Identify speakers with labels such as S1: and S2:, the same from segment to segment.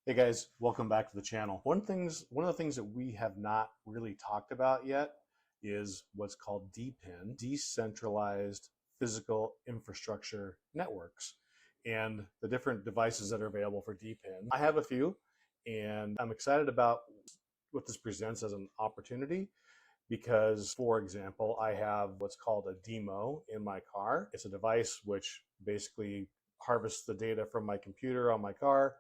S1: Hey guys, welcome back to the channel. One of the things that we have not really talked about yet is what's called DPIN, decentralized physical infrastructure networks, and the different devices that are available for DPIN. I have a few, and I'm excited about what this presents as an opportunity because, for example, I have what's called a demo in my car. It's a device which basically harvests the data from my computer on my car,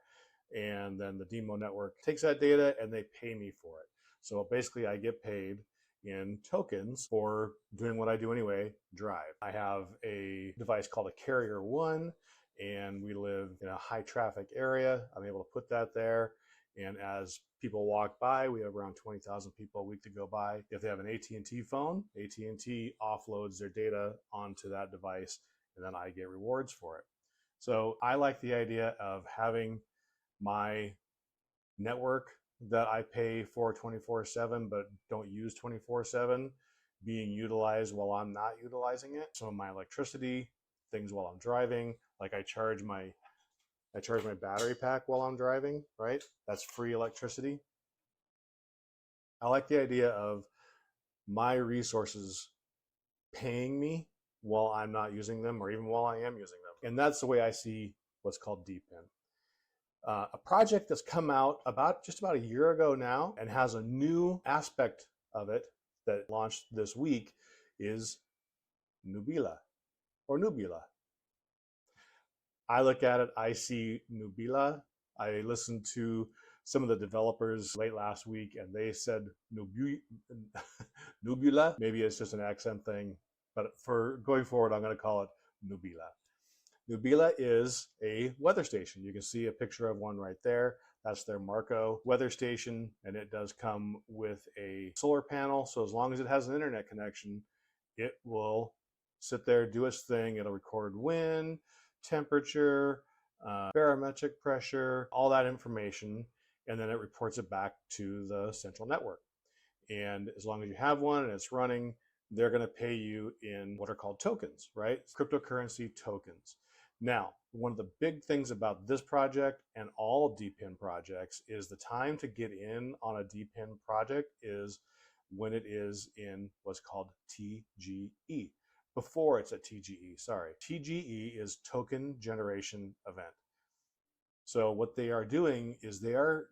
S1: and then the demo network takes that data and they pay me for it. So basically I get paid in tokens for doing what I do anyway, drive. I have a device called a Carrier One, and we live in a high traffic area. I'm able to put that there, and as people walk by, we have around 20,000 people a week to go by. If they have an AT&T phone, AT&T offloads their data onto that device, and then I get rewards for it. So I like the idea of having my network that I pay for 24/7 but don't use 24/7 being utilized while I'm not utilizing it. Some of my electricity, things while I'm driving, like I charge my battery pack while I'm driving, right? That's free electricity. I like the idea of my resources paying me while I'm not using them, or even while I am using them. And that's the way I see what's called DPIN. A project that's come out just about a year ago now and has a new aspect of it that launched this week is Nubila or Nubila. I look at it, I see Nubila. I listened to some of the developers late last week and they said Nubila. Maybe it's just an accent thing, but for going forward, I'm going to call it Nubila. Nubila is a weather station. You can see a picture of one right there. That's their Marco weather station, and it does come with a solar panel. So as long as it has an internet connection, it will sit there, do its thing. It'll record wind, temperature, barometric pressure, all that information, and then it reports it back to the central network. And as long as you have one and it's running, they're going to pay you in what are called tokens, right? Cryptocurrency tokens. Now, one of the big things about this project and all DPIN projects is the time to get in on a DPIN project is when it is in what's called TGE. Before it's a TGE, sorry. TGE is token generation event. So what they are doing is they are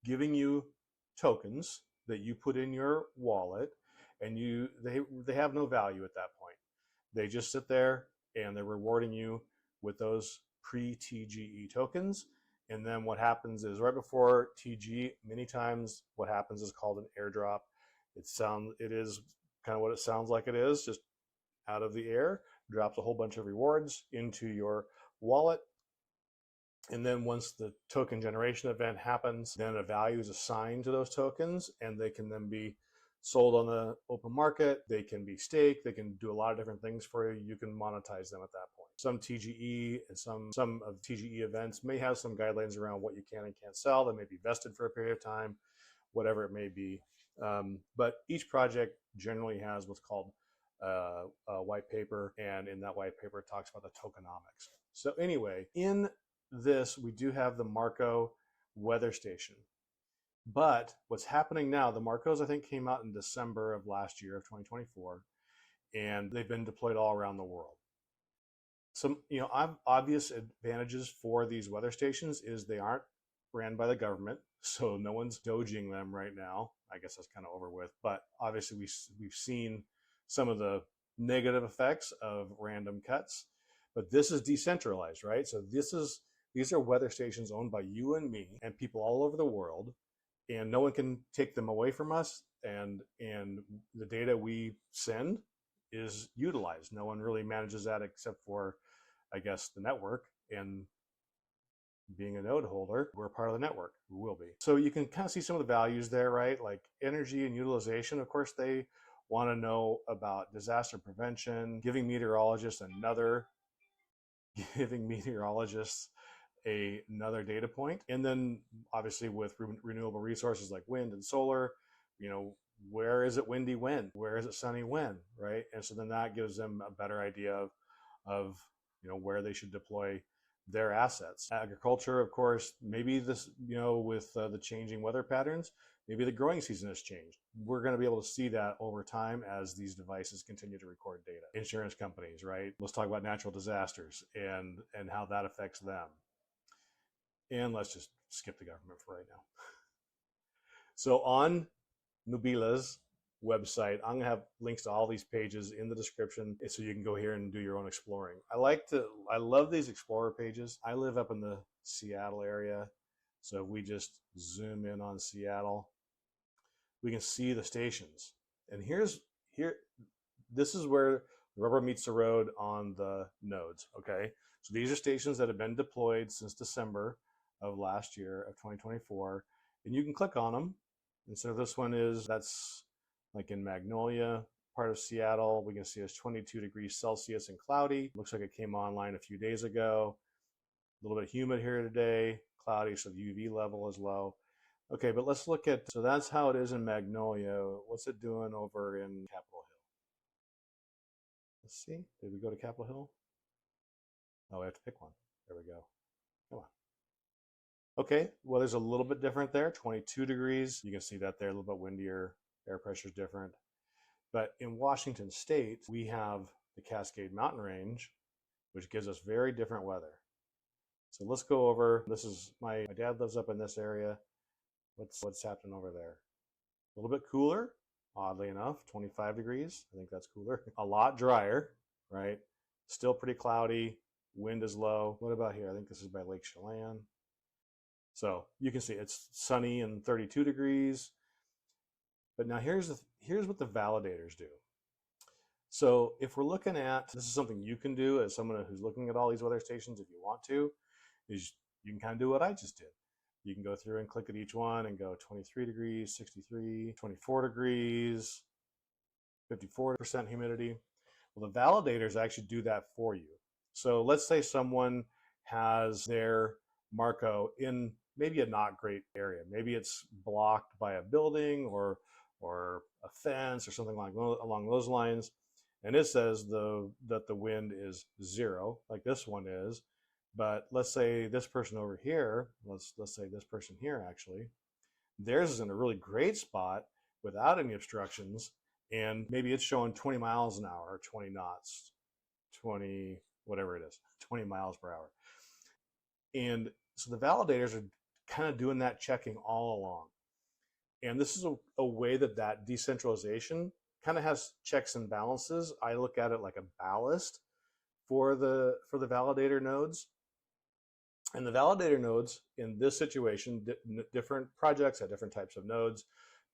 S1: giving you tokens that you put in your wallet, and they have no value at that point. They just sit there and they're rewarding you with those pre-TGE tokens. And then what happens is right before TG, many times what happens is called an airdrop. It is kind of what it sounds like it is, just out of the air, drops a whole bunch of rewards into your wallet. And then once the token generation event happens, then a value is assigned to those tokens, and they can then be sold on the open market. They can be staked. They can do a lot of different things for you. You can monetize them at that point. Some TGE and some of TGE events may have some guidelines around what you can and can't sell. They may be vested for a period of time, whatever it may be. But each project generally has what's called a white paper, and in that white paper it talks about the tokenomics. So anyway, in this we do have the Marco weather station. But what's happening now, the Marcos I think came out in December of last year, of 2024, and they've been deployed all around the world. Some obvious advantages for these weather stations is they aren't ran by the government, so no one's doging them right now. I guess that's kind of over with, but obviously we've seen some of the negative effects of random cuts. But this is decentralized, right? So these are weather stations owned by you and me and people all over the world, and no one can take them away from us, and the data we send is utilized. No one really manages that except for, I guess, the network, and being a node holder, we're part of the network. We will be. So you can kind of see some of the values there, right? Like energy and utilization. Of course, they want to know about disaster prevention, giving meteorologists another data point. And then obviously with renewable resources like wind and solar, where is it windy when? Where is it sunny when, right? And so then that gives them a better idea of where they should deploy their assets. Agriculture, of course, maybe this, with the changing weather patterns, maybe the growing season has changed. We're going to be able to see that over time as these devices continue to record data. Insurance companies, right? Let's talk about natural disasters and how that affects them. And let's just skip the government for right now. So on Nubila's website, I'm gonna have links to all these pages in the description so you can go here and do your own exploring. I love these Explorer pages. I live up in the Seattle area, so if we just zoom in on Seattle, we can see the stations. And this is where the rubber meets the road on the nodes, okay? So these are stations that have been deployed since December of last year, of 2024, and you can click on them. And so this one that's like in Magnolia, part of Seattle. We can see it's 22 degrees Celsius and cloudy. Looks like it came online a few days ago. A little bit humid here today, cloudy, so the UV level is low. Okay, but let's look at, so that's how it is in Magnolia. What's it doing over in Capitol Hill? Let's see, did we go to Capitol Hill? Oh, we have to pick one. There we go. Come on. Okay, well, there's a little bit different there, 22 degrees. You can see that there, a little bit windier, air pressure is different. But in Washington State, we have the Cascade Mountain Range, which gives us very different weather. So let's go over, this is, my dad lives up in this area. What's happening over there? A little bit cooler, oddly enough, 25 degrees. I think that's cooler. A lot drier, right? Still pretty cloudy, wind is low. What about here? I think this is by Lake Chelan. So you can see it's sunny and 32 degrees. But now here's what the validators do. So if we're looking at, this is something you can do as someone who's looking at all these weather stations if you want to, is you can kind of do what I just did. You can go through and click at each one and go 23 degrees, 63, 24 degrees, 54% humidity. Well, the validators actually do that for you. So let's say someone has their Marco in maybe a not great area. Maybe it's blocked by a building or a fence or something along those lines. And it says that the wind is 0, like this one is. But let's say this person over here, let's say this person here actually, theirs is in a really great spot without any obstructions, and maybe it's showing 20 miles an hour, or 20 knots, 20, whatever it is, 20 miles per hour. And so the validators are kind of doing that checking all along. And this is a way that decentralization kind of has checks and balances. I look at it like a ballast for the validator nodes. And the validator nodes in this situation, different projects have different types of nodes,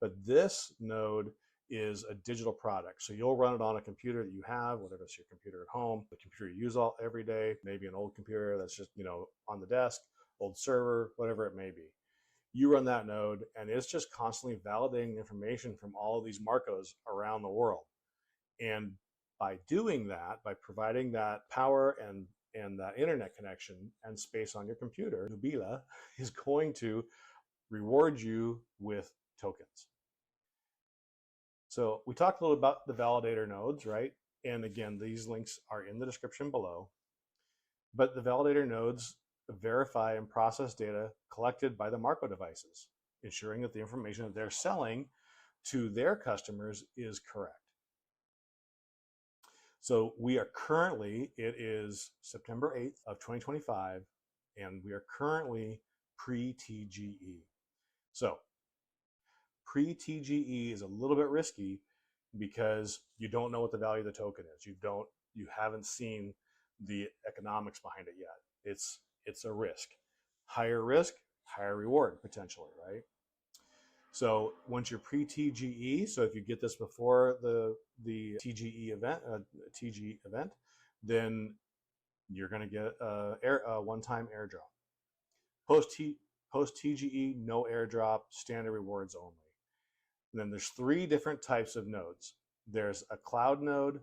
S1: but this node is a digital product. So you'll run it on a computer that you have, whether it's your computer at home, the computer you use every day, maybe an old computer that's just, on the desk, old server, whatever it may be. You run that node and it's just constantly validating information from all of these Marcos around the world. And by doing that, by providing that power and that internet connection and space on your computer, Nubila is going to reward you with tokens. So we talked a little about the validator nodes, right? And again, these links are in the description below. But the validator nodes verify and process data collected by the Marco devices, ensuring that the information that they're selling to their customers is correct. So we are currently, it is September 8th of 2025, and we are currently pre-TGE. So pre-TGE is a little bit risky because you don't know what the value of the token is. You haven't seen the economics behind it yet. It's a risk. Higher risk, higher reward potentially, right? So once you're pre-TGE, so if you get this before the TGE event, then you're going to get a one-time airdrop. Post TGE, no airdrop, standard rewards only. And then there's 3 different types of nodes. There's a cloud node,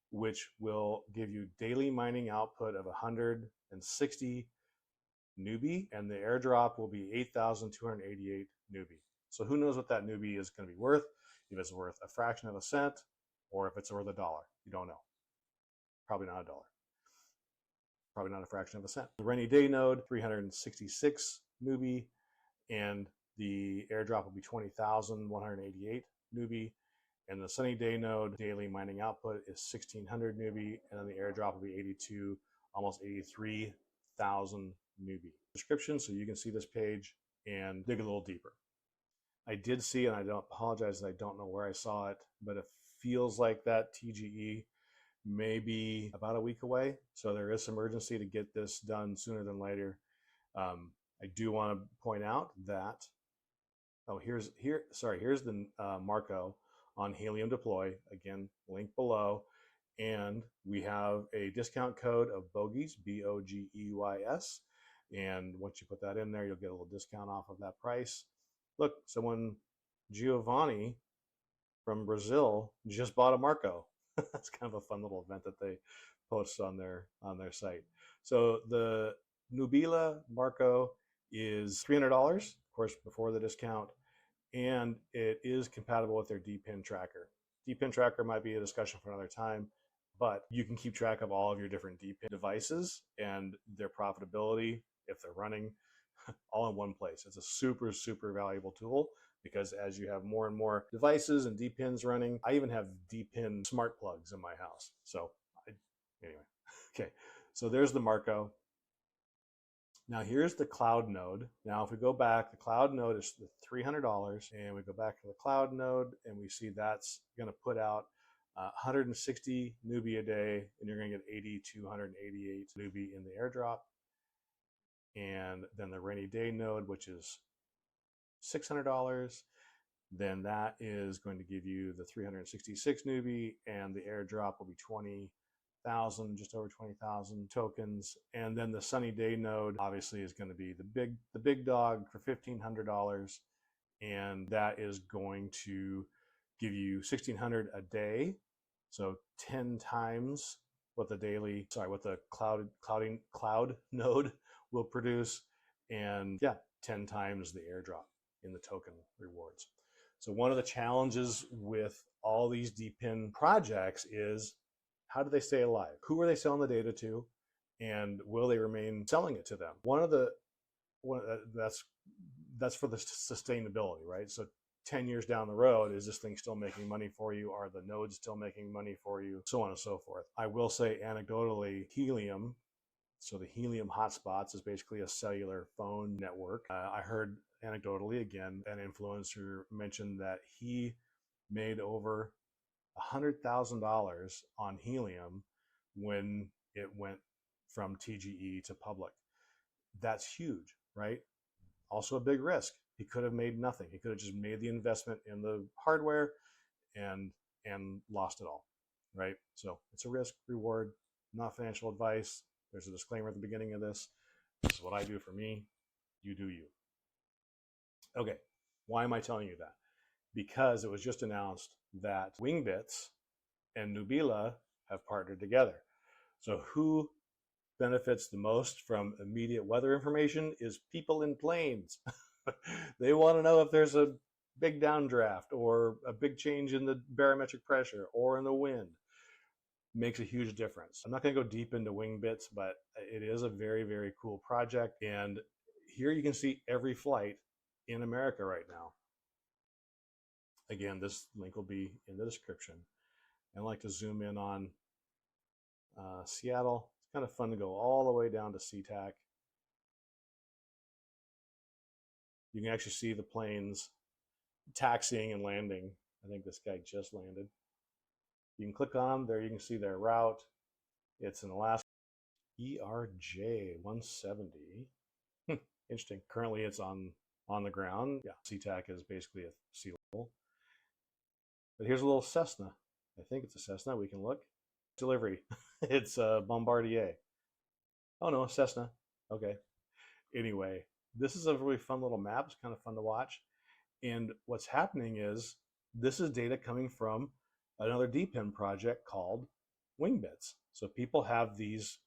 S1: which will give you daily mining output of 160 newbie, and the airdrop will be 8,288 newbie. So who knows what that newbie is going to be worth, if it's worth a fraction of a cent or if it's worth $1. You don't know. Probably not $1. probably not a fraction of a cent. The rainy day node, 366 Nubi, and the airdrop will be 20,188 Nubi. And the sunny day node daily mining output is 1,600 Nubi, and then the airdrop will be 82, almost 83,000 Nubi. Description, so you can see this page and dig a little deeper. I did see, and I don't apologize, I don't know where I saw it, but it feels like that TGE may be about a week away. So there is some urgency to get this done sooner than later. I do want to point out that, here's the Marco on Helium Deploy, again, link below. And we have a discount code of bogeys, BOGEYS. And once you put that in there, you'll get a little discount off of that price. Look, someone, Giovanni from Brazil, just bought a Marco. That's kind of a fun little event that they post on their site. So the Nubila Marco is $300, of course, before the discount, and it is compatible with their DPIN tracker. DPIN tracker might be a discussion for another time, but you can keep track of all of your different DPIN devices and their profitability if they're running all in one place. It's a super, super valuable tool because as you have more and more devices and DPINs running, I even have DPIN smart plugs in my house. So anyway, okay. So there's the Marco. Now here's the cloud node. Now if we go back, the cloud node is the $300, and we go back to the cloud node and we see that's going to put out 160 Nubi a day, and you're going to get 8,288 Nubi in the airdrop. And then the rainy day node, which is $600, then that is going to give you the 366 Nubi, and the airdrop will be 20,000, just over 20,000 tokens. And then the sunny day node obviously is going to be the big dog for $1,500, and that is going to give you 1,600 a day, so 10 times what the cloud node will produce, and yeah, 10 times the airdrop in the token rewards. So one of the challenges with all these DPIN projects is, how do they stay alive? Who are they selling the data to, and will they remain selling it to them? That's for the sustainability, right? So 10 years down the road, is this thing still making money for you? Are the nodes still making money for you? So on and so forth. I will say anecdotally, Helium, so the Helium hotspots is basically a cellular phone network. I heard anecdotally, again, an influencer mentioned that he made over $100,000 on Helium when it went from TGE to public. That's huge, right? Also a big risk. He could have made nothing. He could have just made the investment in the hardware and lost it all, right? So it's a risk reward, not financial advice. There's a disclaimer at the beginning of this. This is what I do for me. You do you. Okay, why am I telling you that? Because it was just announced that Wingbits and Nubila have partnered together. So who benefits the most from immediate weather information is people in planes. They want to know if there's a big downdraft or a big change in the barometric pressure or in the wind. Makes a huge difference. I'm not going to go deep into Wingbits, but it is a very, very cool project. And here you can see every flight in America right now. Again, this link will be in the description. And I like to zoom in on Seattle. It's kind of fun to go all the way down to SeaTac. You can actually see the planes taxiing and landing. I think this guy just landed. You can click on them. There you can see their route. It's in Alaska. ERJ 170. Interesting. Currently it's on the ground. Yeah, SeaTac is basically a sea level. But here's a little Cessna. I think it's a Cessna. We can look. Delivery. It's a Bombardier. Oh no, Cessna. Okay. Anyway, this is a really fun little map. It's kind of fun to watch. And what's happening is this is data coming from another DPIN project called Wingbits. So people have these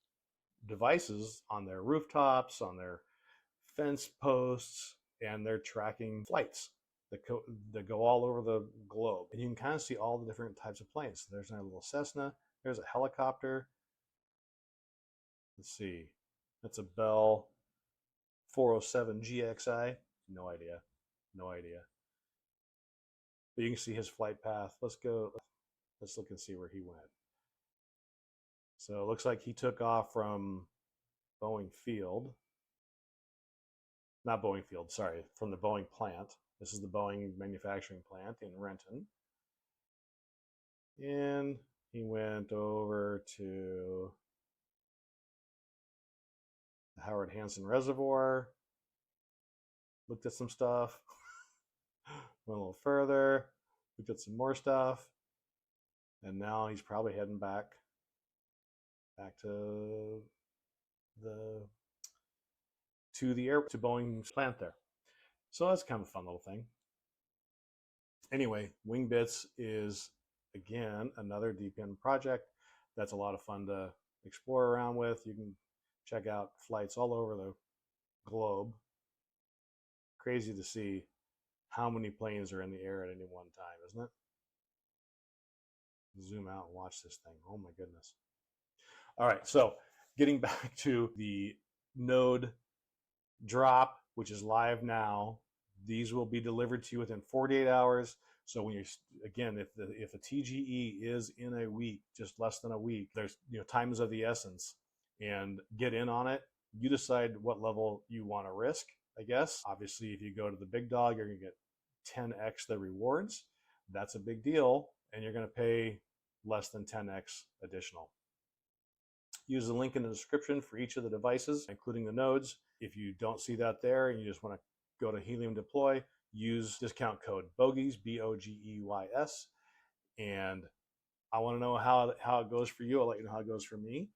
S1: devices on their rooftops, on their fence posts, and they're tracking flights that go all over the globe. And you can kind of see all the different types of planes. So there's a little Cessna, there's a helicopter, Let's see. That's a Bell 407 GXI. No idea. No idea. But you can see his flight path. Let's go. Let's look and see where he went. So it looks like he took off from Boeing Field. Not Boeing Field, sorry, from the Boeing plant. This is the Boeing manufacturing plant in Renton. And he went over to the Howard Hansen Reservoir, looked at some stuff, went a little further, looked at some more stuff, and now he's probably heading back to to Boeing's plant there. So that's kind of a fun little thing. Anyway, Wingbits is again another deep end project that's a lot of fun to explore around with. You can check out flights all over the globe. Crazy to see how many planes are in the air at any one time, isn't it? Zoom out and watch this thing. Oh my goodness. All right, so getting back to the node drop, which is live now. These will be delivered to you within 48 hours. So when you're, again, if a TGE is in a week, just less than a week, there's, time is of the essence, and get in on it. You decide what level you want to risk, I guess. Obviously, if you go to the big dog, you're going to get 10x the rewards. That's a big deal, and you're going to pay less than 10x additional. Use the link in the description for each of the devices, including the nodes. If you don't see that there and you just want to go to Helium Deploy, use discount code BOGEYS, BOGEYS. And I want to know how it goes for you. I'll let you know how it goes for me.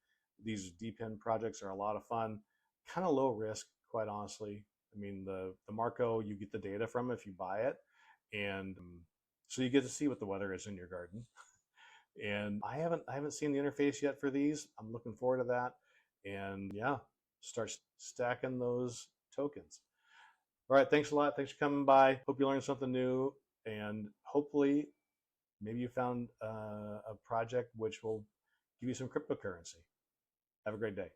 S1: These deep end projects are a lot of fun, kind of low risk, quite honestly. I mean, the Marco, you get the data from if you buy it. And so you get to see what the weather is in your garden. And I haven't seen the interface yet for these. I'm looking forward to that. And yeah, start stacking those tokens. All right, thanks a lot. Thanks for coming by. Hope you learned something new, and hopefully maybe you found a project which will give you some cryptocurrency. Have a great day.